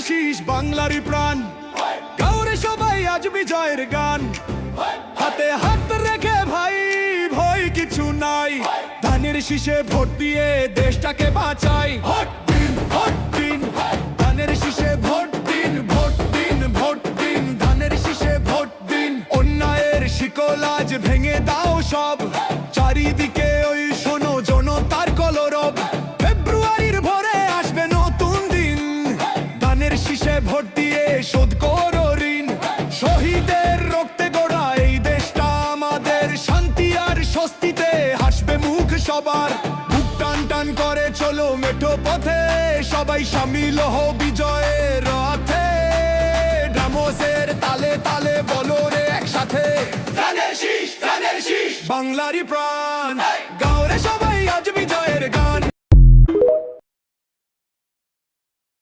শীষ বাংলারই প্রাণ, গাওরে সবাই আজ বিজয়ের গান। হাতে হাত রেখে ভাই ভয় কিছু নাই, ধানের শীষে ভোট দিয়ে দেশটাকে বাঁচাই। ভোট দিন, ভোট দিন, ধানের শীষে ভোট দিন, ভোট দিন, ভোট দিন, ধানের শীষে ভোট দিন। অন্যায়ের শিকল আজ ভেঙে দাও সব, চারিদিকে ওই শোনো জনতার কলরব। ফেব্রুয়ারির ভোরে আসবে নতুন দিন, ধানের শীষে ভোট দিয়ে শোধ করো ঋণ। শহীদের রক্তে গড়া এই দেশটা আমাদের, শান্তি আর স্বস্তিতে হাসবে মুখ সবার। বুক টান টান করে চলো মেঠো পথে, সবাই সামিল হও বিজয়ের রথে। ড্রামসের তালে তালে বলো রে একসাথে, ধানের শীষ, ধানের শীষ বাংলারই প্রাণ। গাওরে সবাই আজ বিজয়ের গান।